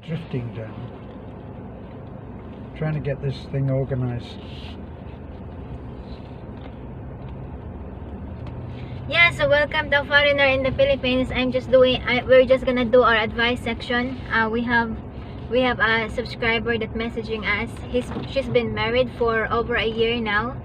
drifting down. Trying to get this thing organized. Yeah, so welcome to Foreigner in the Philippines. We're just gonna do our advice section. We have a subscriber that messaging us. She's been married for over a year now,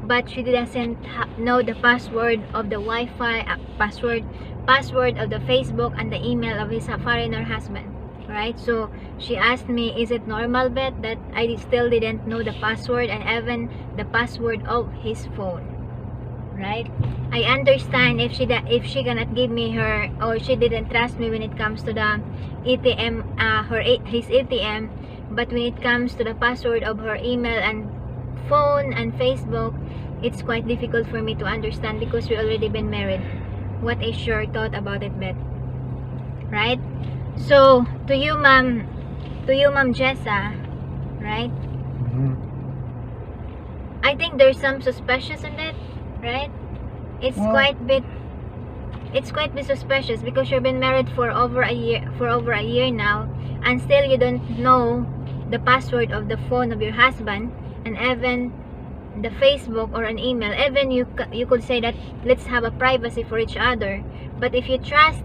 but she doesn't know the password of the Wi-Fi, password of the Facebook and the email of his foreigner husband. Right? So she asked me, is it normal, Beth, that I still didn't know the password and even the password of his phone? Right? I understand if she cannot give me her, or she didn't trust me when it comes to the ATM, his ATM, but when it comes to the password of her email and phone and Facebook, it's quite difficult for me to understand because we already been married. What is your thought about it, Beth? Right? So to you, ma'am Jessa, right? I think there's some suspicious in that, right? It's quite bit suspicious because you've been married for over a year now, and still you don't know the password of the phone of your husband and even the Facebook or an email. Even you could say that let's have a privacy for each other, but if you trust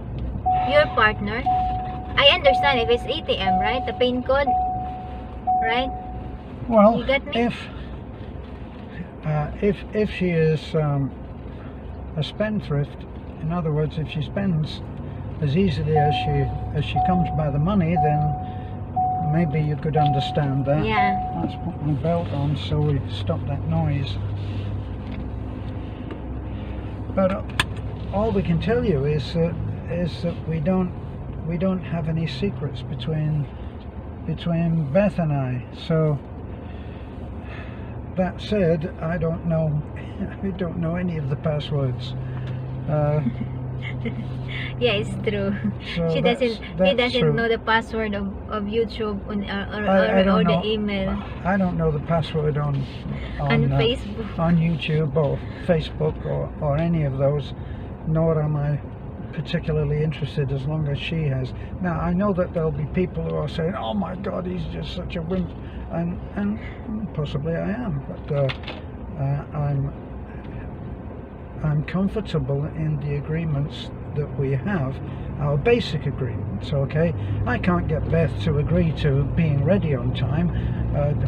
your partner, I understand if it's ATM, right? The PIN code, right? Well, you get me? If she is a spendthrift, in other words, if she spends as easily as she comes by the money, then maybe you could understand that. Yeah. Let's put my belt on so we stop that noise. But all we can tell you is that we don't have any secrets between Beth and I. So that said, I don't know any of the passwords. Yeah, it's true. So he doesn't know the password of YouTube or the email. I don't know the password on Facebook, on YouTube or Facebook or any of those, nor am I particularly interested as long as she has. Now I know that there'll be people who are saying, oh my god, he's just such a wimp, and possibly I am, but I'm comfortable in the agreements that we have, our basic agreements. Okay, I can't get Beth to agree to being ready on time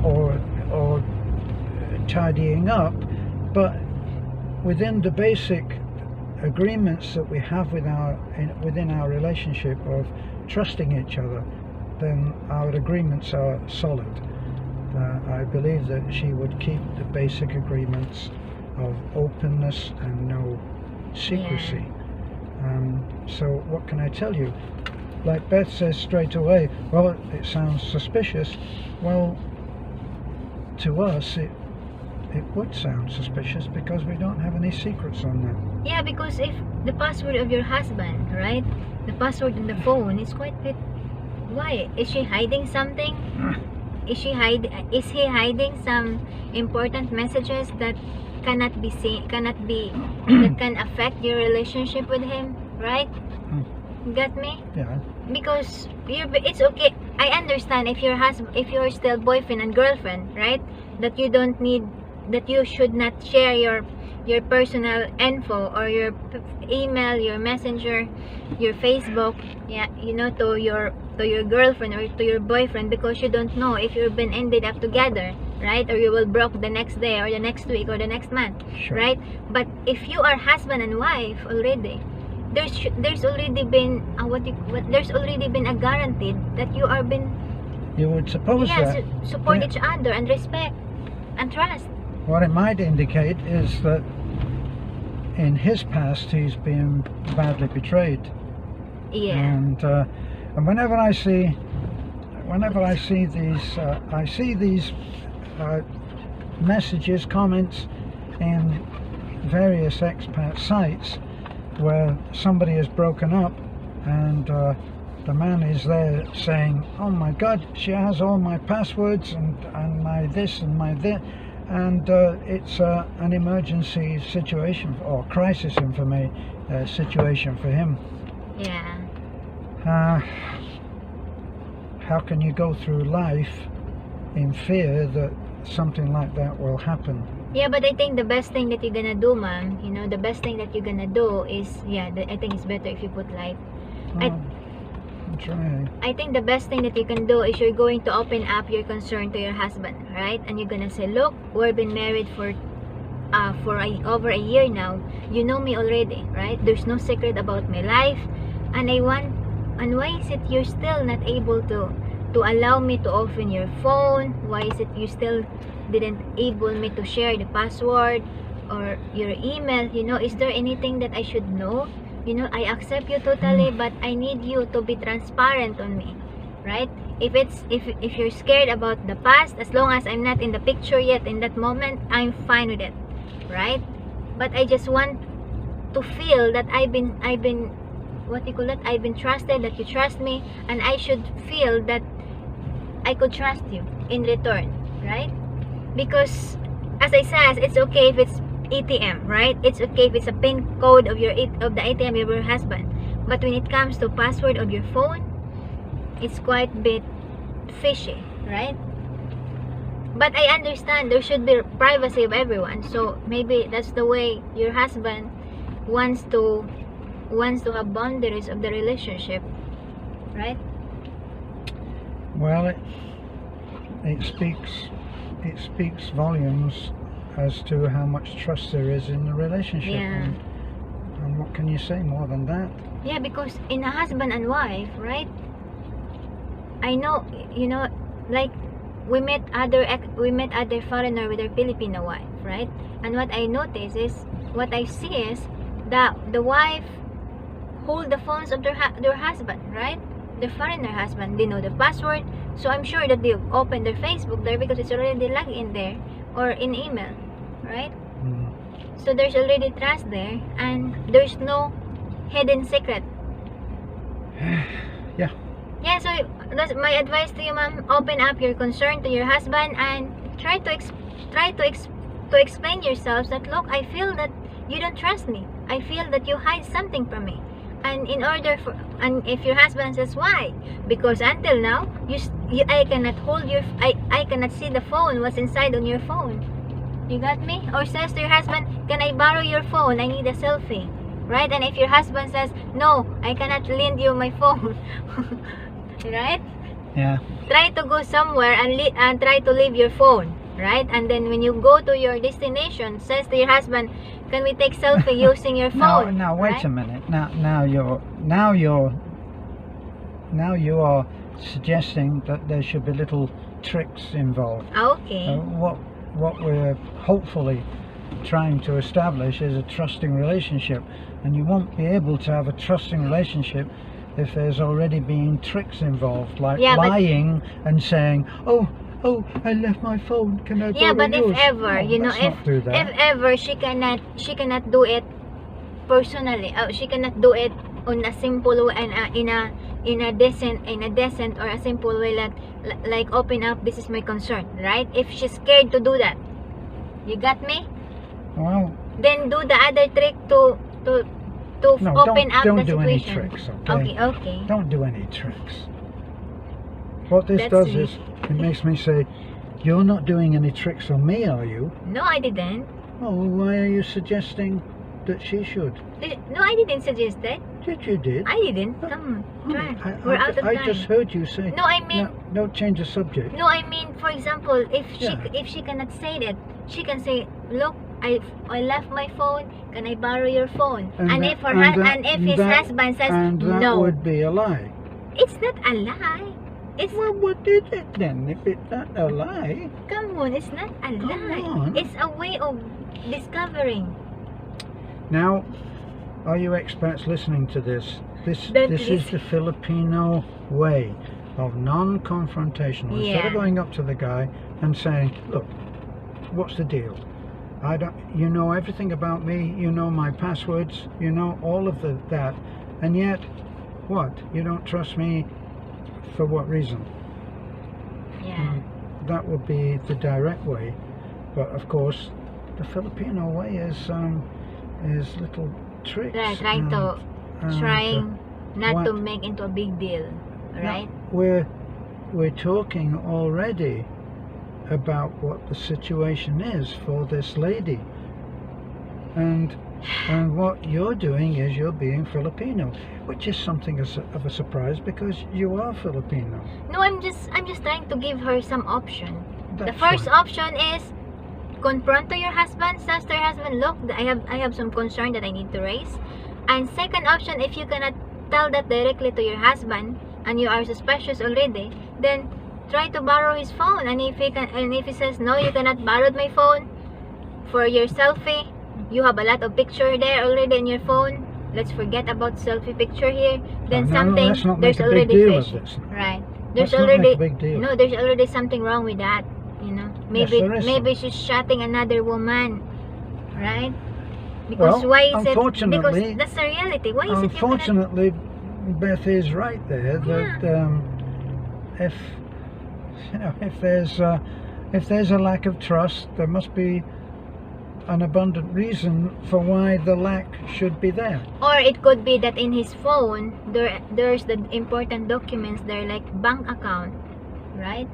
or tidying up, but within the basic agreements that we have within our relationship of trusting each other, then our agreements are solid. I believe that she would keep the basic agreements of openness and no secrecy. So what can I tell you? Like Beth says straight away, well, it sounds suspicious. Well, to us it would sound suspicious because we don't have any secrets on that. Yeah, because if the password of your husband, right, the password on the phone is quite bit. Why is she hiding something? Is he hiding some important messages that cannot be seen, that can affect your relationship with him, right? Got me? Yeah. Because it's okay. I understand if you're still boyfriend and girlfriend, right? That you should not share your personal info or your email, your messenger, your Facebook, yeah, to your girlfriend or to your boyfriend, because you don't know if you've been ended up together, right? Or you will broke the next day or the next week or the next month, sure, right? But if you are husband and wife already, there's already been a guarantee that you would suppose that support each other and respect and trust. What it might indicate is that in his past he's been badly betrayed. Yeah. And whenever I see these messages, comments in various expat sites where somebody is broken up and the man is there saying, oh my god, she has all my passwords and my this and my that, and it's an emergency situation or crisis situation for him. Yeah. how can you go through life in fear that something like that will happen? Yeah, but I think the best thing that you're gonna do, ma'am, you know, the best thing that you're gonna do is, yeah, I think it's better if you put light. I'm trying. I think the best thing that you can do is you're going to open up your concern to your husband, right? And you're gonna say, look, we've been married for over a year now. You know me already, right? There's no secret about my life, and why is it you're still not able to allow me to open your phone? Why is it you still didn't able me to share the password or your email? You know, is there anything that I should know? You know, I accept you totally, but I need you to be transparent on me, right? If you're scared about the past, as long as I'm not in the picture yet in that moment, I'm fine with it, right? But I just want to feel that I've been what do you call that? I've been trusted, that you trust me, and I should feel that I could trust you in return, right? Because as I said, it's okay if it's ATM, right? It's okay if it's a PIN code of the ATM of your husband. But when it comes to password of your phone, it's quite a bit fishy, right? But I understand there should be privacy of everyone. So maybe that's the way your husband wants to have boundaries of the relationship, right? Well, it speaks volumes as to how much trust there is in the relationship. Yeah. And what can you say more than that? Yeah, because in a husband and wife, right? I know, you know, like we met other foreigner with their Filipino wife, right? And what I notice is, what I see is that the wife hold the phones of their husband, right? The foreigner husband, they know the password, so I'm sure that they open their Facebook there because it's already logged in there or in email, right? So there's already trust there, and there's no hidden secret. Yeah, so that's my advice to you, ma'am. Open up your concern to your husband and try to explain yourselves that, look, I feel that you don't trust me. I feel that you hide something from me. And and if your husband says, why? Because until now, I cannot hold I cannot see the phone, what's inside on your phone. You got me? Or says to your husband, can I borrow your phone? I need a selfie. Right? And if your husband says, no, I cannot lend you my phone. Right? Yeah. Try to go somewhere and try to leave your phone. Right? And then when you go to your destination, says to your husband, can we take selfie using your phone? Now wait right? a minute. Now you are suggesting that there should be little tricks involved. Okay. What we're hopefully trying to establish is a trusting relationship, and you won't be able to have a trusting relationship if there's already been tricks involved, like lying and saying, oh, I left my phone, can I borrow Yeah, but yours? if ever, you know, if ever she cannot do it personally, she cannot do it on a simple way, in a decent or a simple way, like open up, this is my concern, right? If she's scared to do that, you got me? Well, then do the other trick to open up the situation. Don't do any tricks, okay? Okay. Don't do any tricks. What this That's does sweet. is, it makes me say, you're not doing any tricks on me, are you? No, I didn't. Oh, well, why are you suggesting that she should? No, I didn't suggest that. You did. I didn't. Come on, try. We're out of time. I just heard you say. No, I mean. No, don't change the subject. No, I mean, for example, if she cannot say that, she can say, look, I left my phone. Can I borrow your phone? And if his husband says that no, would be a lie. it's not a lie. It's Well, what is it then? If it's not a lie. come on, it's not a lie. on. It's a way of discovering. Now, are you experts listening to this? This is the Filipino way of non-confrontational. Instead of Yeah. going up to the guy and saying, look, what's the deal? You know everything about me, you know my passwords, you know all of that, and yet, what? You don't trust me for what reason? Yeah. That would be the direct way, but of course, the Filipino way is little tricks. Trying not to make into a big deal, right? No, we're talking already about what the situation is for this lady, and what you're doing is you're being Filipino, which is something of a surprise because you are Filipino. No, I'm just trying to give her some option. The That's first right. option is confront to your husband, says to your husband, look, I have some concern that I need to raise. And second option, if you cannot tell that directly to your husband and you are suspicious already, then try to borrow his phone. And if he says no, you cannot borrow my phone for your selfie, you have a lot of picture there already in your phone. Let's forget about selfie picture here. Then let's not make there's a big already deal of fish. this. Right. Let's not make a big deal. No, there's already something wrong with that. You know, maybe she's shotting another woman, right? Because Well, why is it? unfortunately- Because that's the reality. Why is it? Unfortunately, Beth is right there that if there's a lack of trust, there must be an abundant reason for why the lack should be there. Or it could be that in his phone there's the important documents there, like bank account, right?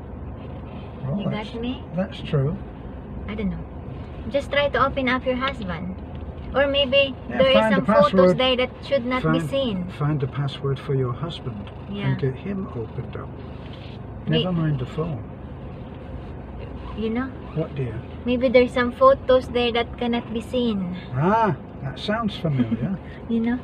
Well, You got me? That's true. I don't know. Just try to open up your husband. Or maybe Yeah, there is find some the photos password. there that should not be seen. Find the password for your husband Yeah. and get him opened up. May- Never mind the phone. You know? What, dear? Maybe there's some photos there that cannot be seen. Ah, that sounds familiar. You know?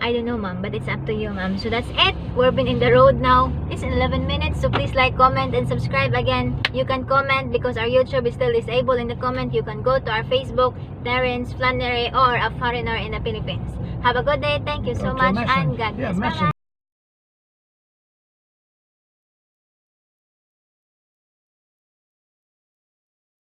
I don't know, ma'am, but it's up to you, ma'am. So that's it. We've been in the road now. It's in 11 minutes, so please like, comment, and subscribe. Again, you can comment because our YouTube is still disabled. In the comment, you can go to our Facebook, Terrence Flannery, or A Foreigner in the Philippines. Have a good day. Thank you so Okay, much, and God bless. Bye-bye.